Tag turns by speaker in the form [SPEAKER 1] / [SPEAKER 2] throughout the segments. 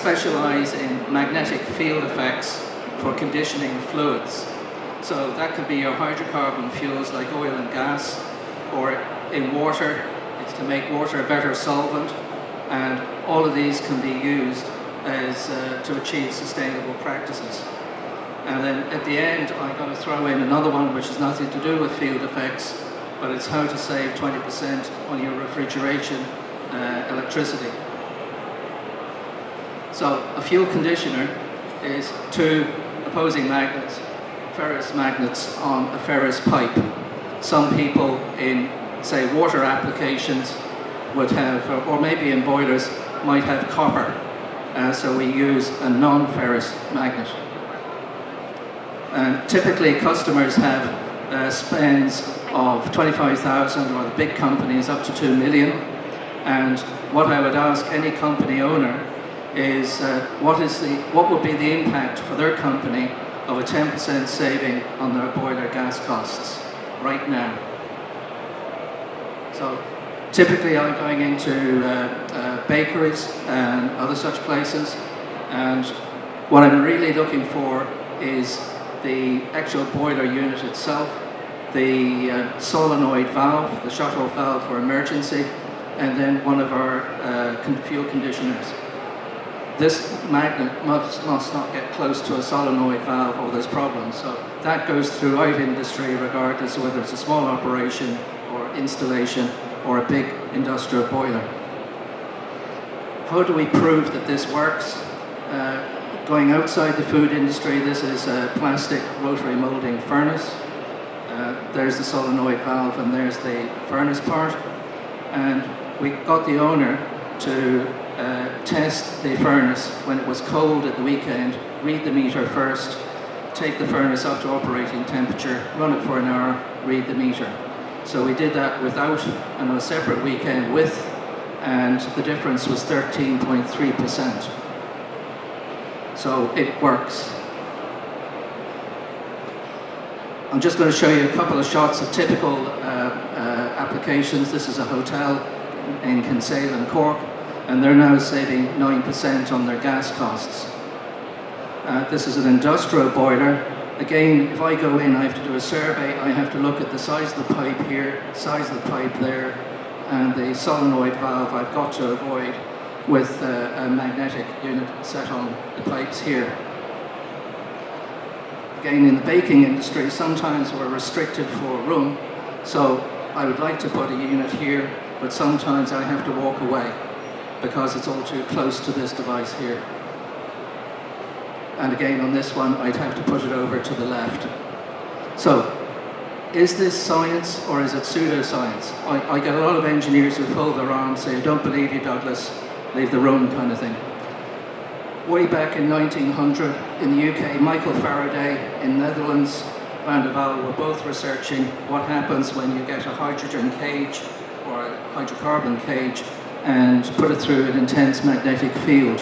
[SPEAKER 1] specialize in magnetic field effects for conditioning fluids. So that could be your hydrocarbon fuels like oil and gas, or in water, it's to make water a better solvent, and all of these can be used as to achieve sustainable practices. And then at the end, I'm going to throw in another one which has nothing to do with field effects, but it's how to save 20% on your refrigeration electricity. So a fuel conditioner is two opposing magnets, ferrous magnets on a ferrous pipe. Some people in, say, water applications would have, or maybe in boilers, might have copper. So we use a non-ferrous magnet. And typically customers have spends of 25,000, or the big companies up to 2 million. And what I would ask any company owner is what would be the impact for their company of a 10% saving on their boiler gas costs right now. So typically I'm going into bakeries and other such places, and what I'm really looking for is the actual boiler unit itself, the solenoid valve, the shut-off valve for emergency, and then one of our fuel conditioners. This magnet must not get close to a solenoid valve or there's problems. So that goes throughout industry regardless of whether it's a small operation or installation or a big industrial boiler. How do we prove that this works? Going outside the food industry, this is a plastic rotary molding furnace. There's the solenoid valve and there's the furnace part. And we got the owner to test the furnace when it was cold at the weekend, read the meter first, take the furnace up to operating temperature, run it for an hour, read the meter. So we did that without and on a separate weekend with, and the difference was 13.3%. So it works. I'm just going to show you a couple of shots of typical applications. This is a hotel in Kinsale and Cork, and they're now saving 9% on their gas costs. This is an industrial boiler. Again, if I go in, I have to do a survey. I have to look at the size of the pipe here, size of the pipe there, and the solenoid valve I've got to avoid with a magnetic unit set on the pipes here. Again, in the baking industry, sometimes we're restricted for room, so I would like to put a unit here, but sometimes I have to walk away because it's all too close to this device here. And again, on this one, I'd have to put it over to the left. So, is this science or is it pseudoscience? I get a lot of engineers who fold their arms, say, I don't believe you, Douglas, leave the room kind of thing. Way back in 1900 in the UK, Michael Faraday in Netherlands, Van der Waal were both researching what happens when you get a hydrogen cage or a hydrocarbon cage and put it through an intense magnetic field.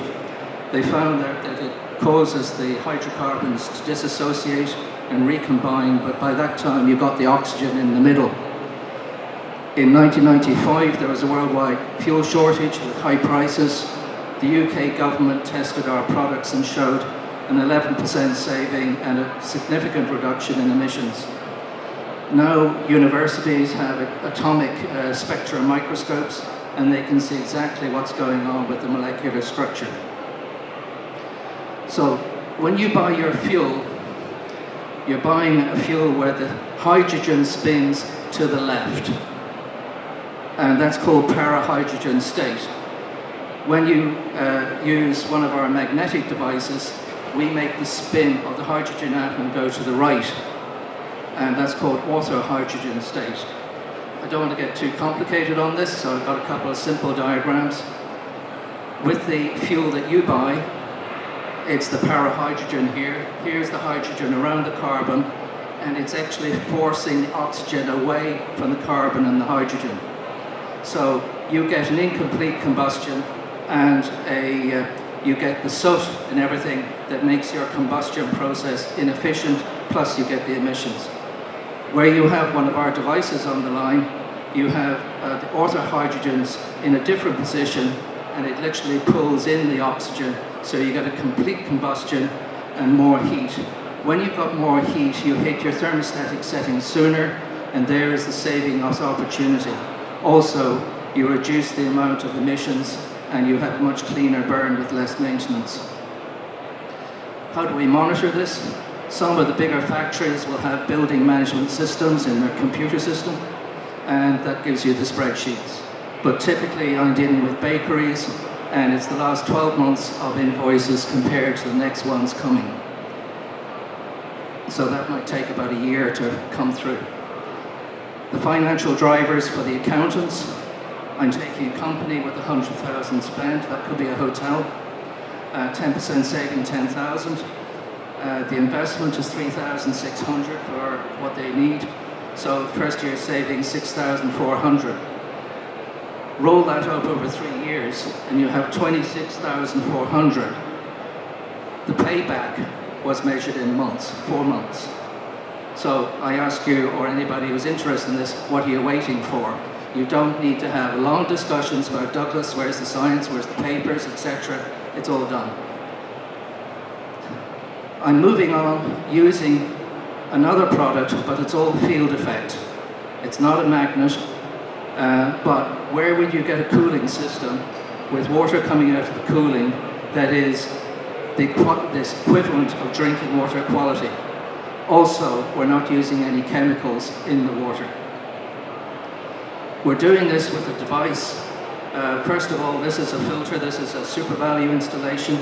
[SPEAKER 1] They found that it causes the hydrocarbons to dissociate and recombine, but by that time you got the oxygen in the middle. In 1995 there was a worldwide fuel shortage with high prices. The UK government tested our products and showed an 11% saving and a significant reduction in emissions. Now universities have atomic spectrum microscopes and they can see exactly what's going on with the molecular structure. So when you buy your fuel, you're buying a fuel where the hydrogen spins to the left, and that's called para-hydrogen state. When you use one of our magnetic devices, we make the spin of the hydrogen atom go to the right, and that's called ortho-hydrogen state. I don't want to get too complicated on this, so I've got a couple of simple diagrams. With the fuel that you buy, it's the para-hydrogen here. Here's the hydrogen around the carbon, and it's actually forcing the oxygen away from the carbon and the hydrogen. So you get an incomplete combustion, and you get the soot and everything that makes your combustion process inefficient, plus you get the emissions. Where you have one of our devices on the line, you have the ortho-hydrogens in a different position, and it literally pulls in the oxygen, so you get a complete combustion and more heat. When you've got more heat, you hit your thermostatic setting sooner, and there is the saving of opportunity. Also, you reduce the amount of emissions, and you have a much cleaner burn with less maintenance. How do we monitor this? Some of the bigger factories will have building management systems in their computer system, and that gives you the spreadsheets. But typically I'm dealing with bakeries, and it's the last 12 months of invoices compared to the next ones coming. So that might take about a year to come through. The financial drivers for the accountants, I'm taking a company with 100,000 spent, that could be a hotel, 10% saving 10,000. The investment is 3,600 for what they need, so first year saving 6,400. Roll that up over 3 years and you have 26,400. The payback was measured in months, 4 months. So I ask you, or anybody who's interested in this, what are you waiting for? You don't need to have long discussions about Douglas, where's the science, where's the papers, etc. It's all done. I'm moving on using another product, but it's all field effect. It's not a magnet, but where would you get a cooling system with water coming out of the cooling that is this equivalent of drinking water quality? Also, we're not using any chemicals in the water. We're doing this with a device. First of all, this is a filter, this is a SuperValu installation,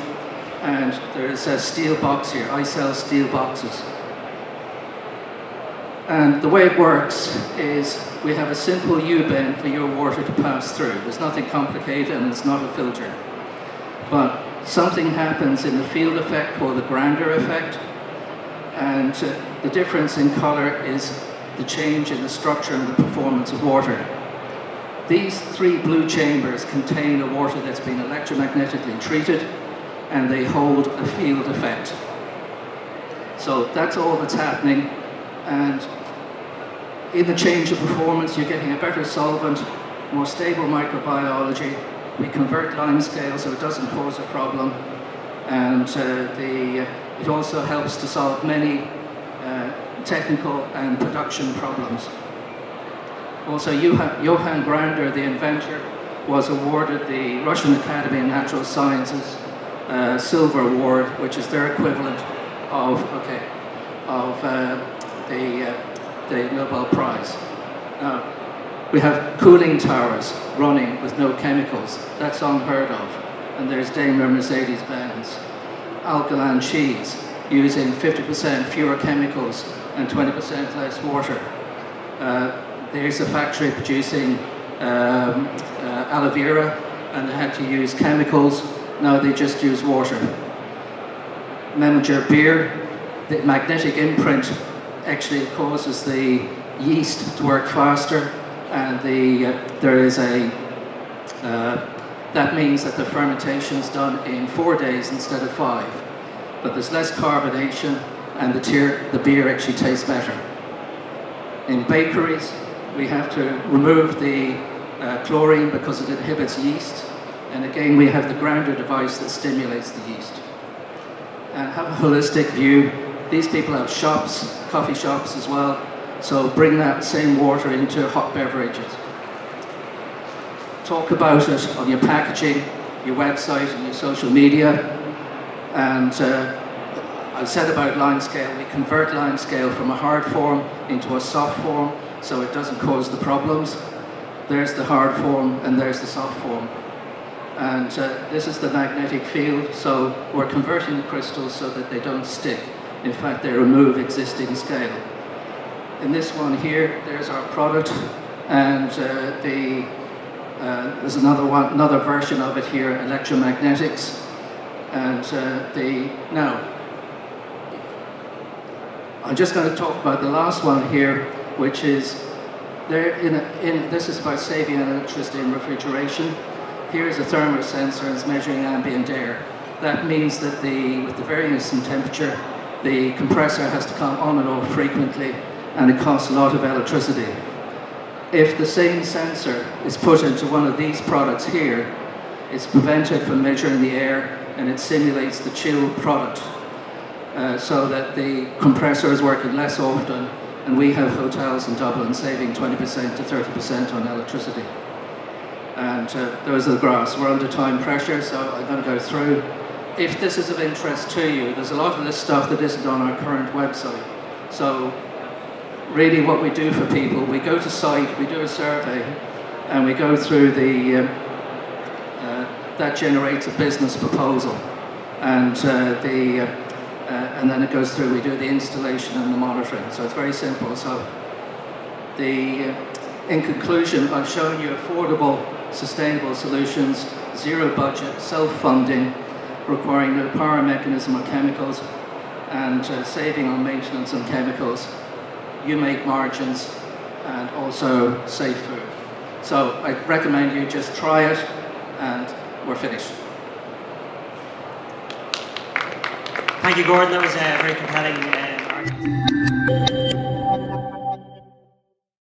[SPEAKER 1] and there is a steel box here. I sell steel boxes. And the way it works is we have a simple U-bend for your water to pass through. There's nothing complicated, and it's not a filter. But something happens in the field effect called the Grander effect, and the difference in color is the change in the structure and the performance of water. These 3 blue chambers contain a water that's been electromagnetically treated, and they hold a field effect. So that's all that's happening, and in the change of performance you're getting a better solvent, more stable microbiology. We convert limescale so it doesn't cause a problem, and it also helps to solve many technical and production problems. Also, Johann Grander, the inventor, was awarded the Russian Academy of Natural Sciences Silver Award, which is their equivalent of the Nobel Prize. Now, we have cooling towers running with no chemicals. That's unheard of. And there's Daimler Mercedes-Benz. Alkaline cheese using 50% fewer chemicals and 20% less water. There's a factory producing aloe vera, and they had to use chemicals. Now they just use water. Memminger beer, the magnetic imprint actually causes the yeast to work faster, and that means that the fermentation is done in 4 days instead of 5. But there's less carbonation, and the beer actually tastes better. In bakeries, we have to remove the chlorine because it inhibits yeast, and again we have the Grander device that stimulates the yeast. And have a holistic view. These people have shops, coffee shops as well, so bring that same water into hot beverages. Talk about it on your packaging, your website, and your social media. And I said about limescale, we convert limescale from a hard form into a soft form so it doesn't cause the problems. There's the hard form and there's the soft form. And this is the magnetic field, so we're converting the crystals so that they don't stick. In fact, they remove existing scale. In this one here, there's our product, and there's another version of it here, electromagnetics. And now, I'm just going to talk about the last one here, which is this is about saving electricity in refrigeration. Here's a thermal sensor, and it's measuring ambient air. That means that with the variance in temperature, the compressor has to come on and off frequently, and it costs a lot of electricity. If the same sensor is put into one of these products here, It's prevented from measuring the air, and it simulates the chill product so that the compressor is working less often, and we have hotels in Dublin saving 20% to 30% on electricity. And those are the graphs. We're under time pressure, so I'm going to go through. If this is of interest to you, there's a lot of this stuff that isn't on our current website. So really what we do for people, we go to site, we do a survey, and we go through the, that generates a business proposal. And and then it goes through, we do the installation and the monitoring. So it's very simple. So in conclusion, I've shown you affordable, sustainable solutions, zero budget, self-funding, requiring no power mechanism or chemicals, and saving on maintenance and chemicals. You make margins and also save food. So I recommend you just try it, and we're finished.
[SPEAKER 2] Thank you, Gordon. That was very compelling.